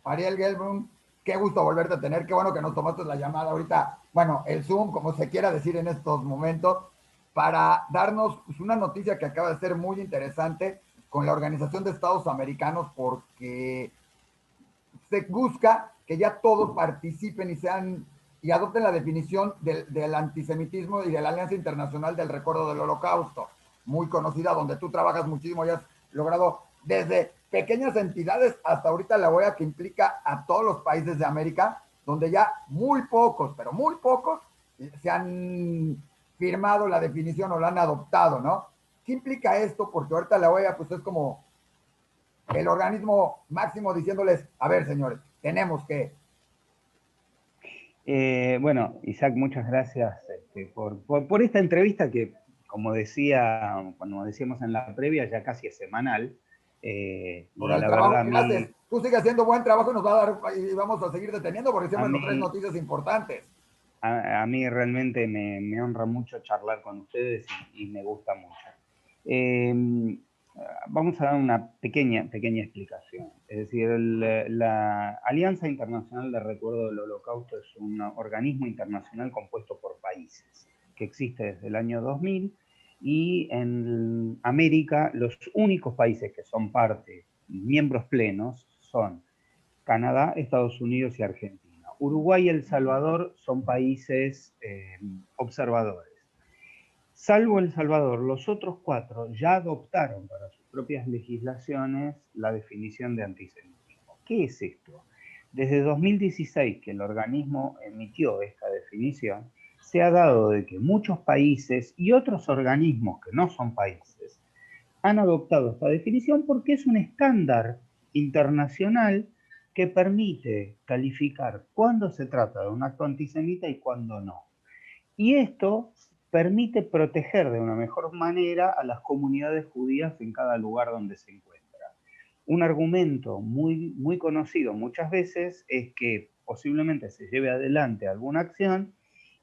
Ariel Gelbrun, qué gusto volverte a tener, qué bueno que nos tomaste la llamada ahorita, bueno, el Zoom, como se quiera decir en estos momentos, para darnos pues, una noticia que acaba de ser muy interesante con la Organización de Estados Americanos, porque se busca que ya todos participen y sean y adopten la definición del antisemitismo y de la Alianza Internacional del Recuerdo del Holocausto, muy conocida, donde tú trabajas muchísimo y has logrado desde pequeñas entidades hasta ahorita la OEA, que implica a todos los países de América, donde ya muy pocos, pero muy pocos, se han firmado la definición o la han adoptado, ¿no? ¿Qué implica esto? Porque ahorita la OEA pues es como el organismo máximo diciéndoles, a ver, señores, tenemos que... Bueno, Isaac, muchas gracias por esta entrevista que, como decíamos en la previa, ya casi es semanal. Por Y el la verdad trabajo a que haces. mí, Tú sigues haciendo buen trabajo y nos va a dar, y vamos a seguir deteniendo porque a siempre nos traes mí, noticias importantes. a mí realmente me honra mucho charlar con ustedes y me gusta mucho. Eh, Vamos a dar una pequeña explicación. Es decir, la Alianza Internacional de Recuerdo del Holocausto es un organismo internacional compuesto por países que existe desde el año 2000, y en América los únicos países que son parte, miembros plenos, son Canadá, Estados Unidos y Argentina. Uruguay y El Salvador son países observadores. Salvo El Salvador, los otros cuatro ya adoptaron para sus propias legislaciones la definición de antisemitismo. ¿Qué es esto? Desde 2016 que el organismo emitió esta definición, se ha dado de que muchos países y otros organismos que no son países han adoptado esta definición porque es un estándar internacional que permite calificar cuándo se trata de un acto antisemita y cuándo no. Y esto permite proteger de una mejor manera a las comunidades judías en cada lugar donde se encuentra. Un argumento muy conocido muchas veces es que posiblemente se lleve adelante alguna acción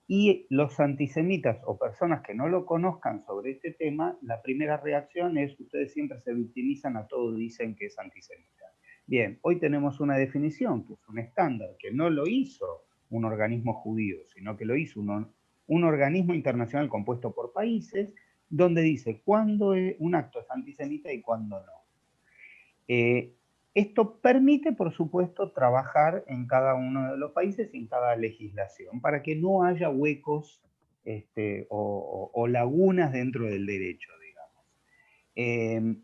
y los antisemitas o personas que no lo conozcan sobre este tema, la primera reacción es: ustedes siempre se victimizan, a todo dicen que es antisemita. Bien, hoy tenemos una definición, que es un estándar, que no lo hizo un organismo judío, sino que lo hizo un organismo internacional compuesto por países, donde dice cuándo un acto es antisemita y cuándo no. Esto permite, por supuesto, trabajar en cada uno de los países y en cada legislación para que no haya huecos o lagunas dentro del derecho, digamos.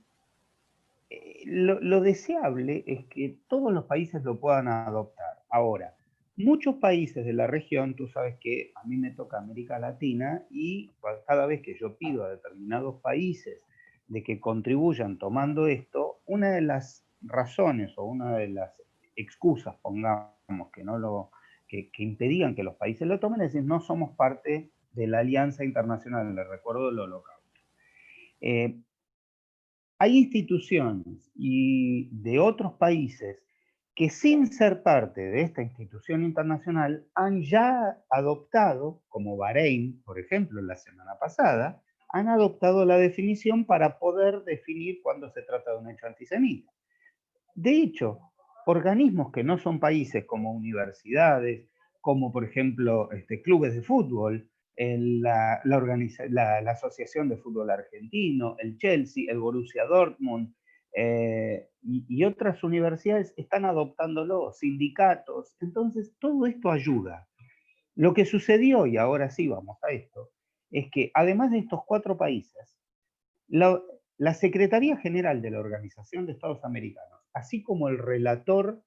Lo deseable es que todos los países lo puedan adoptar. Ahora, muchos países de la región, tú sabes que a mí me toca América Latina, y cada vez que yo pido a determinados países de que contribuyan tomando esto, una de las razones o una de las excusas, pongamos, que impedían que los países lo tomen, es decir, no somos parte de la Alianza Internacional del Recuerdo del Holocausto. Hay instituciones y de otros países que, sin ser parte de esta institución internacional, han ya adoptado, como Bahrein, por ejemplo, la semana pasada, han adoptado la definición para poder definir cuándo se trata de un hecho antisemita. De hecho, organismos que no son países, como universidades, como por ejemplo clubes de fútbol, la Asociación de Fútbol Argentino, el Chelsea, el Borussia Dortmund, y otras universidades están adoptándolo, sindicatos. Entonces, todo esto ayuda. Lo que sucedió, y ahora sí vamos a esto, es que además de estos cuatro países, la Secretaría General de la Organización de Estados Americanos, así como el relator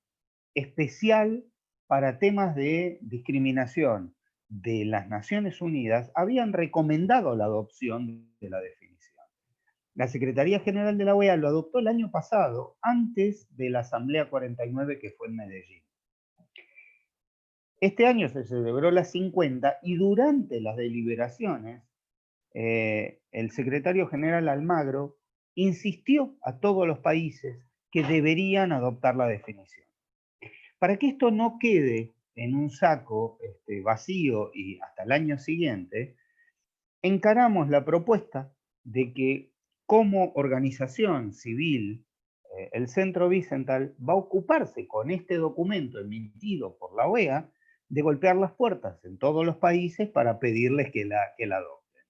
especial para temas de discriminación de las Naciones Unidas, habían recomendado la adopción de la definición. La Secretaría General de la OEA lo adoptó el año pasado, antes de la Asamblea 49 que fue en Medellín. Este año se celebró la 50 y durante las deliberaciones, el secretario general Almagro insistió a todos los países que deberían adoptar la definición. Para que esto no quede en un saco vacío y hasta el año siguiente, encaramos la propuesta de que, como organización civil el Centro Wiesenthal va a ocuparse con este documento emitido por la OEA de golpear las puertas en todos los países para pedirles que la adopten.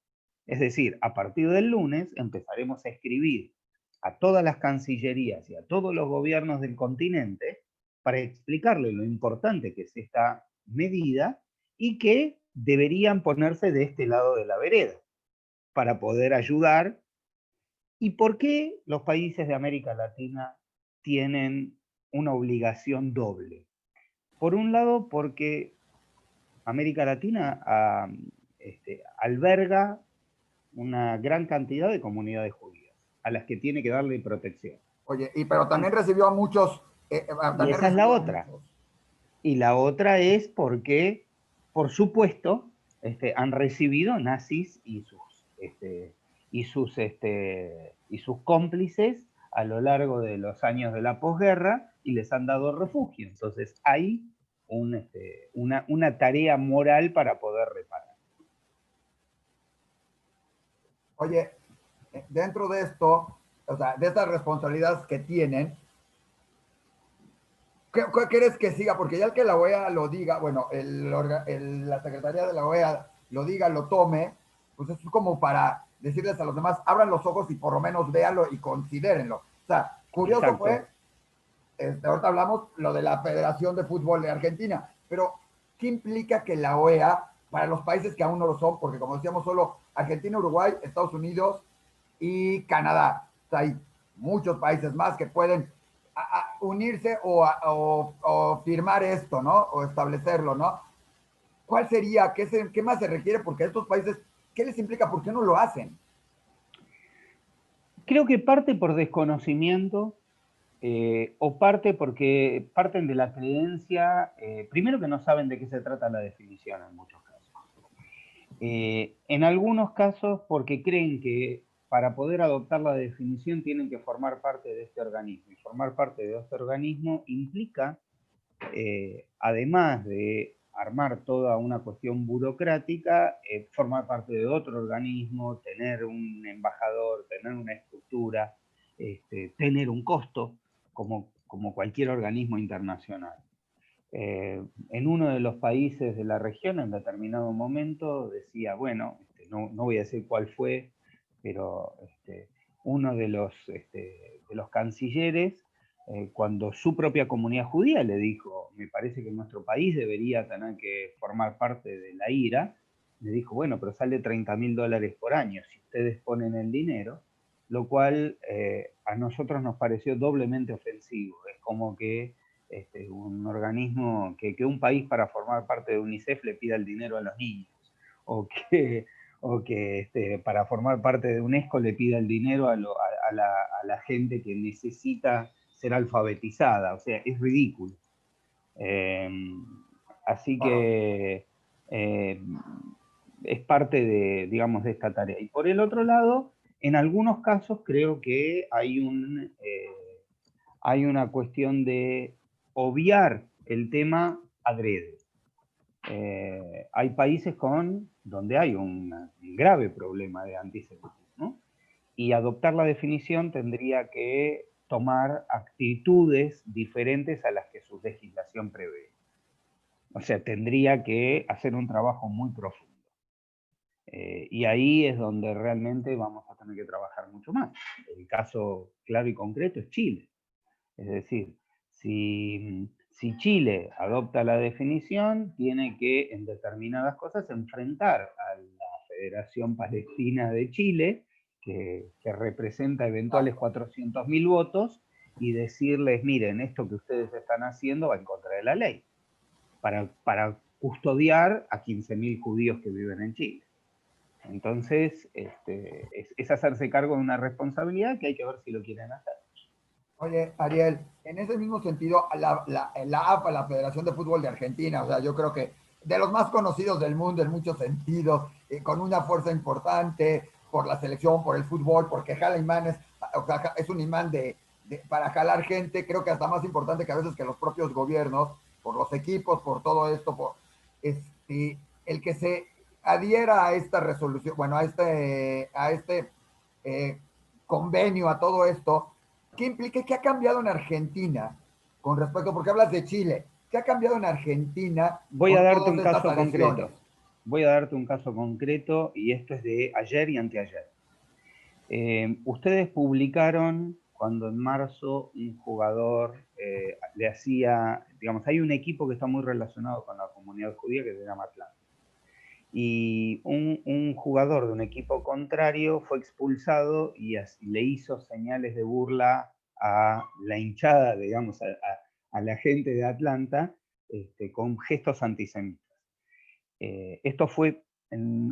Es decir, a partir del lunes empezaremos a escribir a todas las cancillerías y a todos los gobiernos del continente para explicarles lo importante que es esta medida y que deberían ponerse de este lado de la vereda para poder ayudar. ¿Y por qué los países de América Latina tienen una obligación doble? Por un lado, porque América Latina alberga una gran cantidad de comunidades judías, a las que tiene que darle protección. Oye, pero también recibió a muchos. Y esa es la otra. Y la otra es porque, por supuesto, han recibido nazis y sus cómplices a lo largo de los años de la posguerra y les han dado refugio. Entonces hay una tarea moral para poder reparar. Oye, dentro de esto, o sea, de estas responsabilidades que tienen, ¿qué quieres que siga? Porque ya el que la OEA lo diga, bueno, la Secretaría de la OEA lo diga, lo tome, pues es como para decirles a los demás, abran los ojos y por lo menos véanlo y considérenlo. O sea, curioso Exacto. fue, ahorita hablamos lo de la Federación de Fútbol de Argentina, pero ¿qué implica que la OEA, para los países que aún no lo son, porque como decíamos, solo Argentina, Uruguay, Estados Unidos y Canadá, o sea, hay muchos países más que pueden unirse o firmar esto, ¿no? O establecerlo, ¿no? ¿Cuál sería? ¿Qué más se requiere? Porque estos países, ¿qué les implica? ¿Por qué no lo hacen? Creo que parte por desconocimiento, o parte porque parten de la creencia, primero que no saben de qué se trata la definición en muchos casos. En algunos casos porque creen que para poder adoptar la definición tienen que formar parte de este organismo. Y formar parte de este organismo implica, además de armar toda una cuestión burocrática, formar parte de otro organismo, tener un embajador, tener una estructura, tener un costo, como cualquier organismo internacional. En uno de los países de la región, en determinado momento, decía, bueno, no voy a decir cuál fue, pero uno de los cancilleres, cuando su propia comunidad judía le dijo, me parece que nuestro país debería tener que formar parte de la IRA, le dijo, bueno, pero sale $30.000 por año, si ustedes ponen el dinero, lo cual a nosotros nos pareció doblemente ofensivo. Es como que un organismo, que un país para formar parte de UNICEF le pida el dinero a los niños, o que para formar parte de UNESCO le pida el dinero a la gente que necesita ser alfabetizada. O sea, es ridículo. Así que es parte de, digamos, de esta tarea. Y por el otro lado, en algunos casos creo que hay una cuestión de obviar el tema adrede. Hay países donde hay un grave problema de antisemitismo y adoptar la definición tendría que tomar actitudes diferentes a las que su legislación prevé. O sea, tendría que hacer un trabajo muy profundo. Y ahí es donde realmente vamos a tener que trabajar mucho más. El caso claro y concreto es Chile. Es decir, si Chile adopta la definición, tiene que, en determinadas cosas, enfrentar a la Federación Palestina de Chile, que representa eventuales 400.000 votos, y decirles, miren, esto que ustedes están haciendo va en contra de la ley, para custodiar a 15.000 judíos que viven en Chile. Entonces, es hacerse cargo de una responsabilidad que hay que ver si lo quieren hacer. Oye, Ariel, en ese mismo sentido, la AFA, la Federación de Fútbol de Argentina, o sea, yo creo que de los más conocidos del mundo en muchos sentidos, con una fuerza importante por la selección, por el fútbol, porque jala imanes, o sea, es un imán para jalar gente, creo que hasta más importante que a veces que los propios gobiernos, por los equipos, por todo esto, el que se adhiera a esta resolución, bueno, a este convenio, a todo esto. ¿qué implica, qué ha cambiado en Argentina con respecto, porque hablas de Chile, qué ha cambiado en Argentina Voy a con darte todas un estas caso adhesiones? concreto. Voy a darte un caso concreto y esto es de ayer y anteayer. Ustedes publicaron cuando en marzo un jugador le hacía, digamos, hay un equipo que está muy relacionado con la comunidad judía que se llama Atlanta. Y un jugador de un equipo contrario fue expulsado y le hizo señales de burla a la hinchada, digamos, a la gente de Atlanta, con gestos antisemitas. Esto fue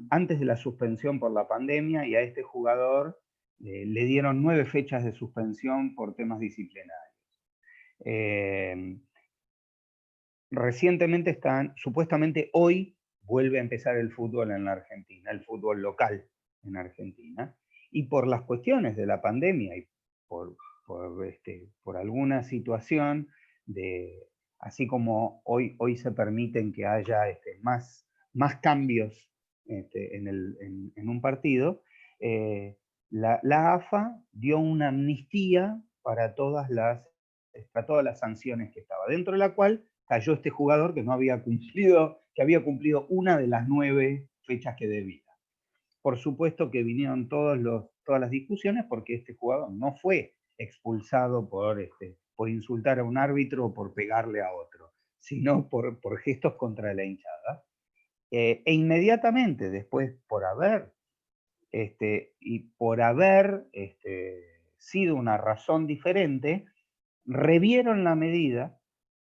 antes de la suspensión por la pandemia y a este jugador le dieron 9 fechas de suspensión por temas disciplinarios. Recientemente supuestamente hoy vuelve a empezar el fútbol en la Argentina, el fútbol local en Argentina, y por las cuestiones de la pandemia y por alguna situación así como hoy se permiten que haya más cambios en un partido, la AFA dio una amnistía para todas las sanciones que estaba, dentro de la cual cayó este jugador que había cumplido una de las 9 fechas que debía. Por supuesto que vinieron todas las discusiones porque este jugador no fue expulsado por insultar a un árbitro o por pegarle a otro, sino por gestos contra la hinchada. E inmediatamente después, por haber sido una razón diferente, revieron la medida,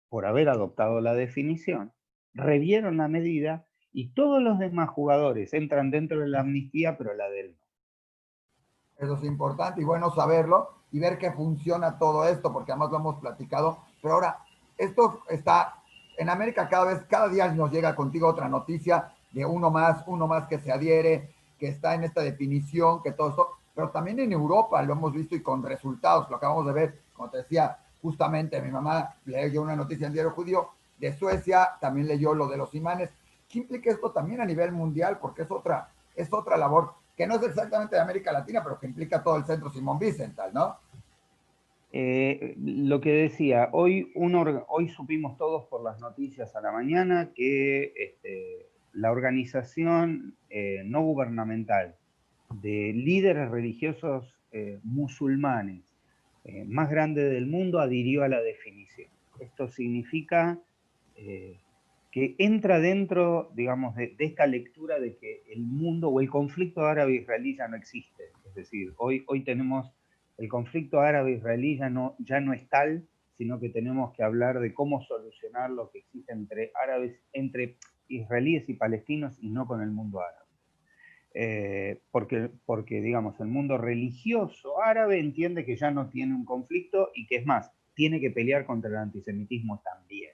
por haber adoptado la definición, revieron la medida y todos los demás jugadores entran dentro de la amnistía, pero la de él no. Eso es importante y bueno saberlo y ver que funciona todo esto, porque además lo hemos platicado. Pero ahora, esto está en América cada día nos llega contigo otra noticia de uno más que se adhiere, que está en esta definición, que todo esto, pero también en Europa lo hemos visto y con resultados, lo acabamos de ver, como te decía, justamente mi mamá leyó una noticia en Diario Judío de Suecia, también leyó lo de los imanes. ¿Qué implica esto también a nivel mundial? Porque es otra labor que no es exactamente de América Latina, pero que implica todo el centro Simón Wiesenthal, ¿no? Lo que decía, hoy supimos todos por las noticias a la mañana que la organización no gubernamental de líderes religiosos musulmanes más grande del mundo adhirió a la definición. Esto significa que entra dentro, digamos, de esta lectura de que el mundo o el conflicto árabe-israelí ya no existe. Es decir, hoy tenemos el conflicto árabe-israelí ya no es tal, sino que tenemos que hablar de cómo solucionar lo que existe entre israelíes y palestinos y no con el mundo árabe. Porque, digamos, el mundo religioso árabe entiende que ya no tiene un conflicto y que es más, tiene que pelear contra el antisemitismo también.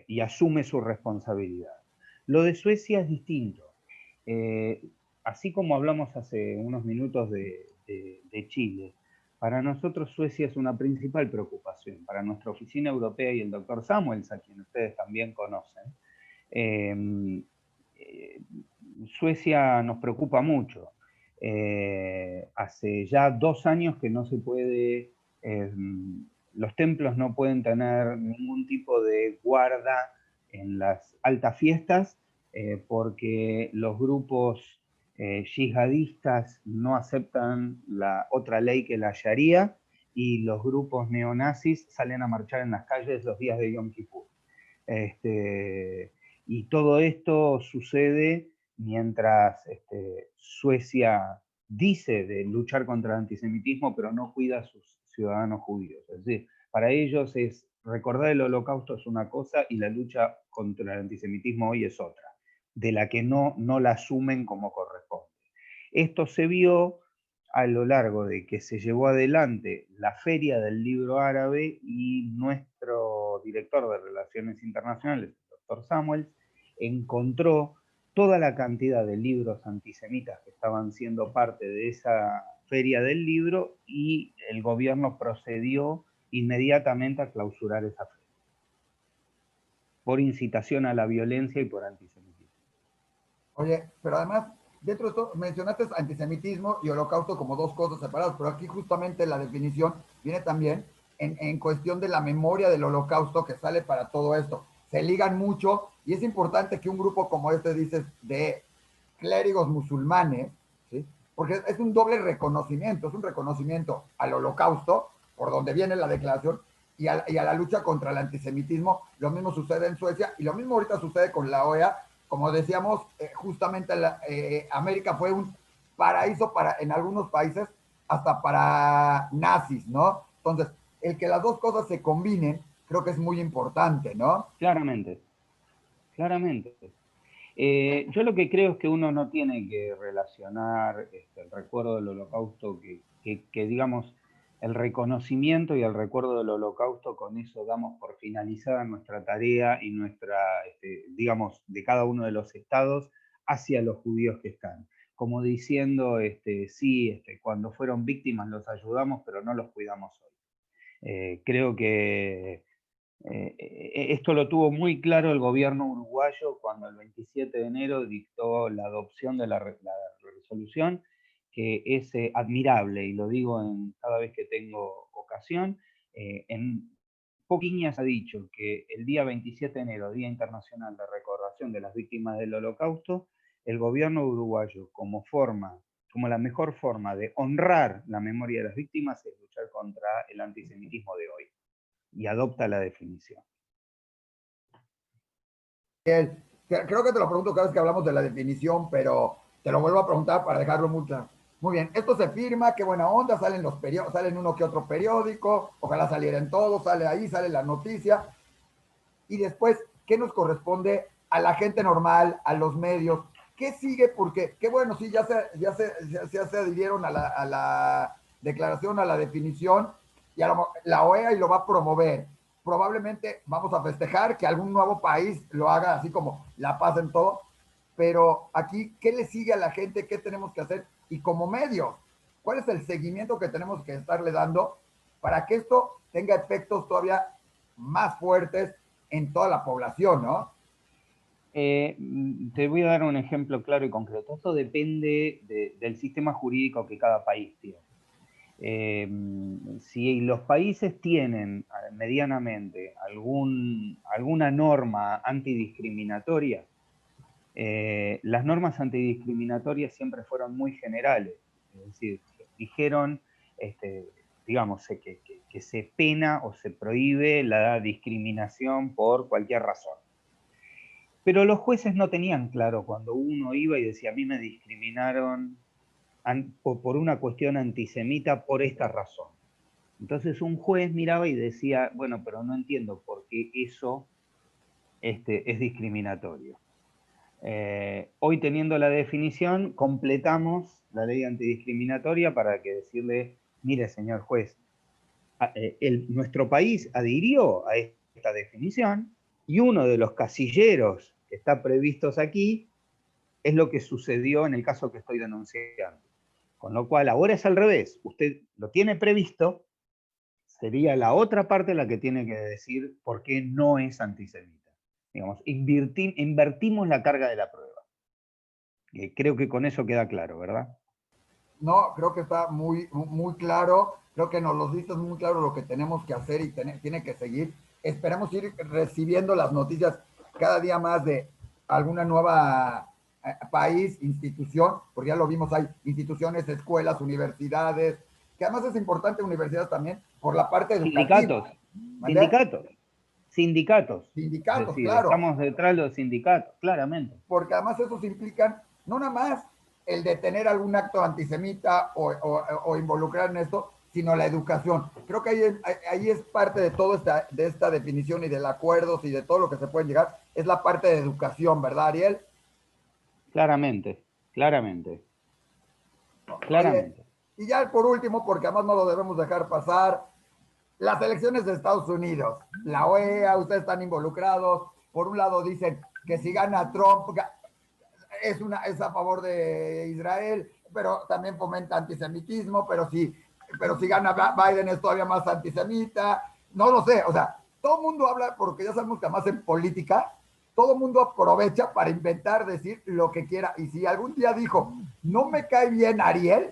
Y asume su responsabilidad. Lo de Suecia es distinto. Así como hablamos hace unos minutos de Chile, para nosotros Suecia es una principal preocupación. Para nuestra oficina europea y el doctor Samuels, a quien ustedes también conocen, Suecia nos preocupa mucho. Hace ya 2 años que no se puede, los templos no pueden tener ningún tipo de guarda en las altas fiestas porque los grupos yihadistas no aceptan la otra ley que la Sharia y los grupos neonazis salen a marchar en las calles los días de Yom Kippur. Y todo esto sucede mientras Suecia dice de luchar contra el antisemitismo, pero no cuida a sus ciudadanos judíos. Es decir, para ellos recordar el holocausto es una cosa y la lucha contra el antisemitismo hoy es otra, de la que no la asumen como corresponde. Esto se vio a lo largo de que se llevó adelante la Feria del Libro Árabe y nuestro director de Relaciones Internacionales, el doctor Samuels, encontró toda la cantidad de libros antisemitas que estaban siendo parte de esa Feria del Libro y el gobierno procedió inmediatamente a clausurar esa feria por incitación a la violencia y por antisemitismo. Oye, pero además dentro de esto mencionaste antisemitismo y holocausto como dos cosas separadas, pero aquí justamente la definición viene también en cuestión de la memoria del holocausto que sale para todo esto. Se ligan mucho y es importante que un grupo como este, dices, de clérigos musulmanes, ¿sí? Porque es un doble reconocimiento, es un reconocimiento al holocausto, por donde viene la declaración, y a la lucha contra el antisemitismo. Lo mismo sucede en Suecia y lo mismo ahorita sucede con la OEA. Como decíamos, justamente América fue un paraíso para, en algunos países, hasta para nazis, ¿no? Entonces, el que las dos cosas se combinen, creo que es muy importante, ¿no? Claramente, claramente. Yo lo que creo es que uno no tiene que relacionar el recuerdo del holocausto, que digamos, el reconocimiento y el recuerdo del holocausto, con eso damos por finalizada nuestra tarea y nuestra, digamos, de cada uno de los estados hacia los judíos que están. Como diciendo, sí, cuando fueron víctimas los ayudamos, pero no los cuidamos hoy. Creo que esto lo tuvo muy claro el gobierno uruguayo cuando el 27 de enero dictó la adopción de la resolución, que es admirable, y lo digo cada vez que tengo ocasión. En Poquiñas ha dicho que el día 27 de enero, Día Internacional de Recordación de las Víctimas del Holocausto, el gobierno uruguayo, como la mejor forma de honrar la memoria de las víctimas, es luchar contra el antisemitismo de hoy, y adopta la definición. Creo que te lo pregunto cada vez que hablamos de la definición, pero te lo vuelvo a preguntar para dejarlo mucho. Muy bien, esto se firma, qué buena onda, salen los salen uno que otro periódico, ojalá salieran todos, sale ahí, sale la noticia. Y después, ¿qué nos corresponde a la gente normal, a los medios? ¿Qué sigue? Porque, qué bueno, sí, ya se adhirieron a la declaración, a la definición, y la OEA y lo va a promover. Probablemente vamos a festejar que algún nuevo país lo haga así como la paz en todo, pero aquí, ¿qué le sigue a la gente? ¿Qué tenemos que hacer? Y como medios, ¿cuál es el seguimiento que tenemos que estarle dando para que esto tenga efectos todavía más fuertes en toda la población, ¿no? Te voy a dar un ejemplo claro y concreto. Esto depende del sistema jurídico que cada país tiene. Si los países tienen medianamente alguna norma antidiscriminatoria, las normas antidiscriminatorias siempre fueron muy generales. Es decir, dijeron, digamos, que se pena o se prohíbe la discriminación por cualquier razón. Pero los jueces no tenían claro cuando uno iba y decía, a mí me discriminaron por una cuestión antisemita por esta razón. Entonces un juez miraba y decía, bueno, pero no entiendo por qué eso es discriminatorio. Hoy, teniendo la definición, completamos la ley antidiscriminatoria para que decirle, mire, señor juez, nuestro país adhirió a esta definición y uno de los casilleros que está previstos aquí es lo que sucedió en el caso que estoy denunciando. Con lo cual, ahora es al revés. Usted lo tiene previsto, sería la otra parte la que tiene que decir por qué no es antisemita. Digamos, invertimos la carga de la prueba. Creo que con eso queda claro, ¿verdad? No, creo que está muy claro. Creo que nos lo dices muy claro lo que tenemos que hacer y tiene que seguir. Esperemos ir recibiendo las noticias cada día más de alguna nueva país, institución, porque ya lo vimos, hay instituciones, escuelas, universidades, que además es importante universidades también por la parte educativa. Sindicatos. Sindicatos, Es decir, claro. estamos detrás de los sindicatos, claramente. Porque además esos implican no nada más el de tener algún acto antisemita o involucrar en esto, sino la educación. Creo que ahí es parte de todo de esta definición y del acuerdo y de todo lo que se puede llegar, es la parte de educación, ¿verdad, Ariel? Claramente. Oye, y ya por último, porque además no lo debemos dejar pasar, las elecciones de Estados Unidos, la OEA, ustedes están involucrados. Por un lado dicen que si gana Trump, es a favor de Israel, pero también fomenta antisemitismo, pero si gana Biden es todavía más antisemita. No lo sé, o sea, todo el mundo habla, porque ya sabemos que además en política todo el mundo aprovecha para inventar, decir lo que quiera. Y si algún día dijo, no me cae bien Ariel,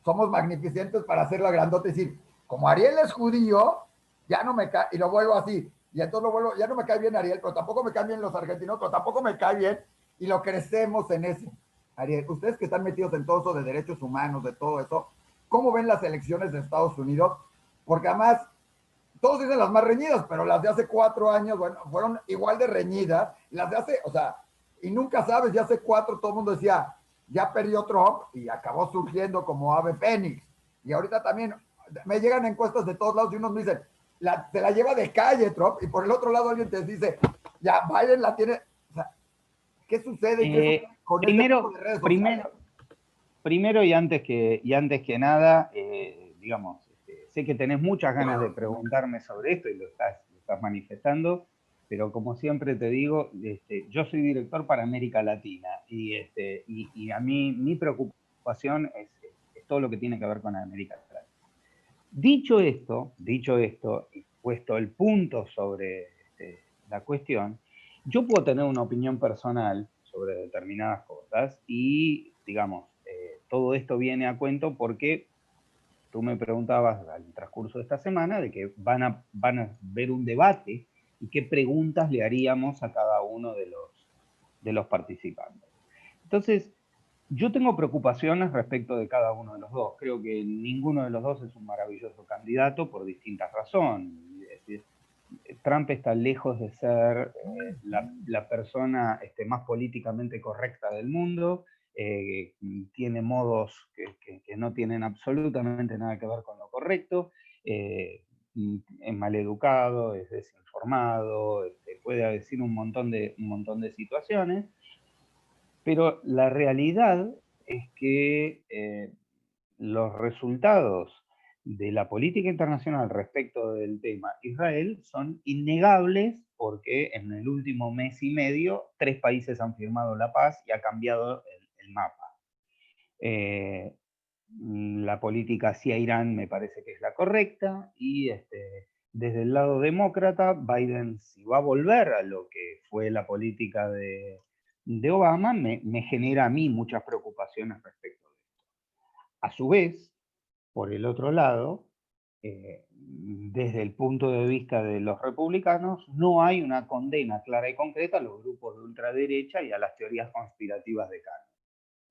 somos magnificentes para hacerlo grandote y decir, como Ariel es judío, ya no me cae, y lo vuelvo así. Y entonces lo vuelvo, ya no me cae bien Ariel, pero tampoco me caen bien los argentinos, pero tampoco me cae bien, y lo crecemos en ese. Ariel, ustedes que están metidos en todo eso de derechos humanos, de todo eso, ¿cómo ven las elecciones de Estados Unidos? Porque además, todos dicen las más reñidas, pero las de hace 4 años, bueno, fueron igual de reñidas. Las de hace, o sea, y nunca sabes, ya hace 4 todo el mundo decía, ya perdió Trump y acabó surgiendo como ave fénix. Y ahorita también me llegan encuestas de todos lados y unos me dicen, se la lleva de calle Trump, y por el otro lado alguien te dice, ya Biden la tiene. O sea, ¿qué sucede? ¿Qué sucede con este tipo Primero, de redes sociales? primero, primero y antes que nada, digamos, sé que tenés muchas ganas de preguntarme sobre esto y lo estás manifestando, pero como siempre te digo, yo soy director para América Latina y a mí mi preocupación es todo lo que tiene que ver con América Latina. Dicho esto, y puesto el punto sobre la cuestión, yo puedo tener una opinión personal sobre determinadas cosas y, digamos, todo esto viene a cuento porque tú me preguntabas al transcurso de esta semana de que van a ver un debate y qué preguntas le haríamos a cada uno de los participantes. Entonces, yo tengo preocupaciones respecto de cada uno de los dos. Creo que ninguno de los dos es un maravilloso candidato por distintas razones. Es decir, Trump está lejos de ser la persona más políticamente correcta del mundo, tiene modos que no tienen absolutamente nada que ver con lo correcto, es maleducado, es desinformado, puede decir un montón de situaciones, pero la realidad es que los resultados de la política internacional respecto del tema Israel son innegables porque en el último mes y medio 3 países han firmado la paz y ha cambiado el mapa. La política hacia Irán me parece que es la correcta y desde el lado demócrata, Biden, si va a volver a lo que fue la política de Obama, me genera a mí muchas preocupaciones respecto de esto. A su vez, por el otro lado, desde el punto de vista de los republicanos, no hay una condena clara y concreta a los grupos de ultraderecha y a las teorías conspirativas de Kant,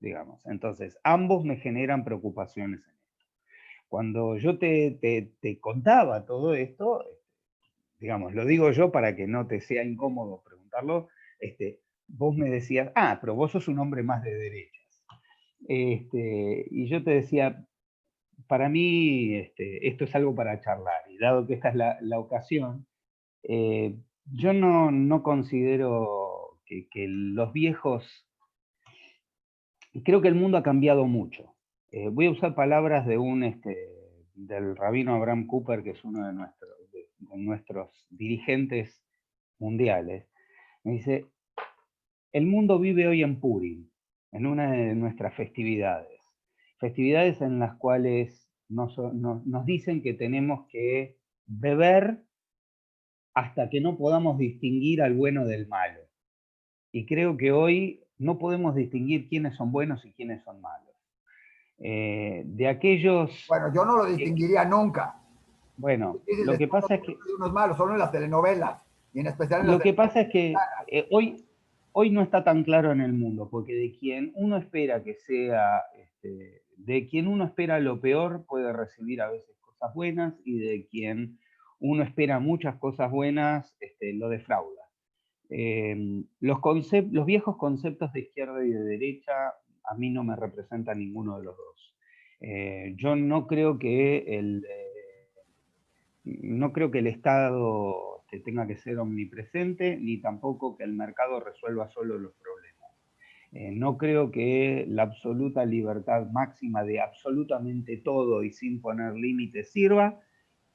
digamos. Entonces, ambos me generan preocupaciones en esto. Cuando yo te contaba todo esto, digamos, lo digo yo para que no te sea incómodo preguntarlo, vos me decías, pero vos sos un hombre más de derechas. Y yo te decía, para mí esto es algo para charlar, y dado que esta es la ocasión, yo no considero que los viejos, creo que el mundo ha cambiado mucho. Voy a usar palabras del rabino Abraham Cooper, que es uno de nuestros dirigentes mundiales. Me dice, el mundo vive hoy en Purim, en una de nuestras festividades. Festividades en las cuales nos dicen que tenemos que beber hasta que no podamos distinguir al bueno del malo. Y creo que hoy no podemos distinguir quiénes son buenos y quiénes son malos. De aquellos Bueno, yo no lo que, distinguiría nunca. bueno, lo Difíciles que son pasa es que los unos malos, solo en las telenovelas, y en especial en las Lo de que pasa es que hoy no está tan claro en el mundo, porque de quien uno espera que sea, de quien uno espera lo peor puede recibir a veces cosas buenas y de quien uno espera muchas cosas buenas lo defrauda. Los viejos conceptos de izquierda y de derecha a mí no me representan ninguno de los dos. Yo no creo que el Estado tenga que ser omnipresente, ni tampoco que el mercado resuelva solo los problemas. No creo que la absoluta libertad máxima de absolutamente todo y sin poner límites sirva,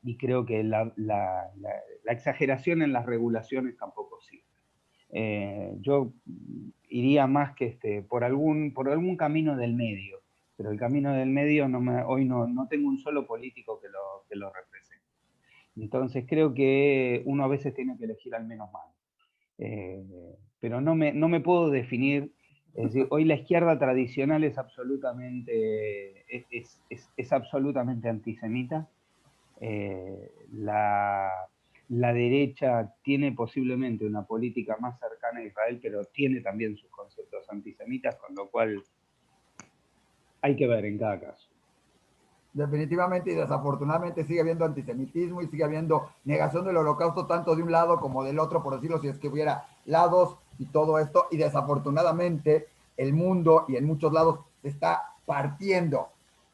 y creo que la exageración en las regulaciones tampoco sirve. Yo iría más que por algún camino del medio, pero el camino del medio hoy no tengo un solo político que lo represente. Entonces creo que uno a veces tiene que elegir al menos malo. pero no me puedo definir. Es decir, hoy la izquierda tradicional es absolutamente antisemita. La derecha tiene posiblemente una política más cercana a Israel, pero tiene también sus conceptos antisemitas, con lo cual hay que ver en cada caso. Definitivamente y desafortunadamente sigue habiendo antisemitismo y sigue habiendo negación del holocausto tanto de un lado como del otro, por decirlo, si es que hubiera lados y todo esto. Y desafortunadamente el mundo y en muchos lados se está partiendo,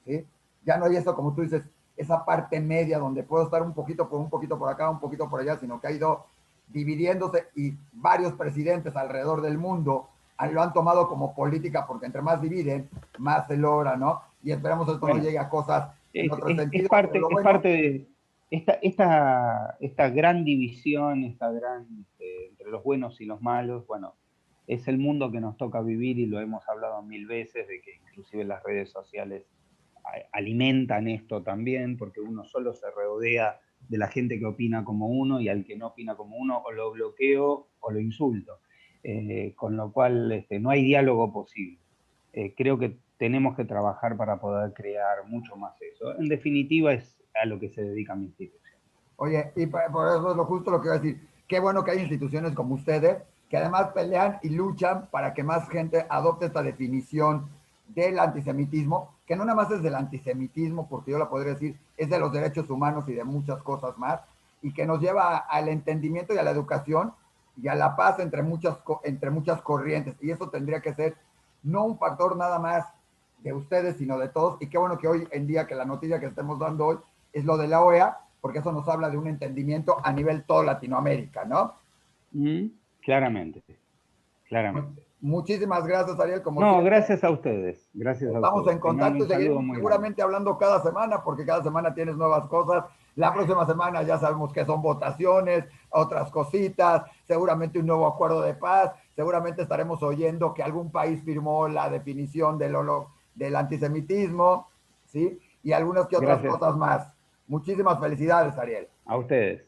¿sí? Ya no hay eso, como tú dices, esa parte media donde puedo estar un poquito por acá, un poquito por allá, sino que ha ido dividiéndose y varios presidentes alrededor del mundo lo han tomado como política porque entre más dividen, más se logra, ¿no? Y esperamos esto no Bueno, llegue a cosas en otro es sentido, pero parte, lo es bueno, parte de esta gran división, entre los buenos y los malos. Bueno, es el mundo que nos toca vivir y lo hemos hablado mil veces, de que inclusive las redes sociales alimentan esto también, porque uno solo se rodea de la gente que opina como uno, y al que no opina como uno o lo bloqueo o lo insulto. Con lo cual no hay diálogo posible. Creo que tenemos que trabajar para poder crear mucho más eso. En definitiva, es a lo que se dedica mi institución. oye, y por eso es lo justo lo que voy a decir. Qué bueno que hay instituciones como ustedes que además pelean y luchan para que más gente adopte esta definición del antisemitismo, que no nada más es del antisemitismo, porque yo la podría decir, es de los derechos humanos y de muchas cosas más, y que nos lleva al entendimiento y a la educación y a la paz entre muchas corrientes. Y eso tendría que ser no un factor nada más de ustedes, sino de todos. Y qué bueno que hoy en día, que la noticia que estemos dando hoy es lo de la OEA, porque eso nos habla de un entendimiento a nivel todo Latinoamérica, ¿no? Claramente, claramente. Muchísimas gracias, Ariel, como No, siempre. gracias a ustedes, gracias a Estamos en ustedes. Te mando contacto y un saludo seguiremos muy grande. seguramente hablando cada semana, porque cada semana tienes nuevas cosas. La próxima semana ya sabemos que son votaciones, otras cositas, seguramente un nuevo acuerdo de paz, seguramente estaremos oyendo que algún país firmó la definición del antisemitismo, ¿sí? Y algunas que otras Gracias cosas más. Muchísimas felicidades, Ariel. a ustedes.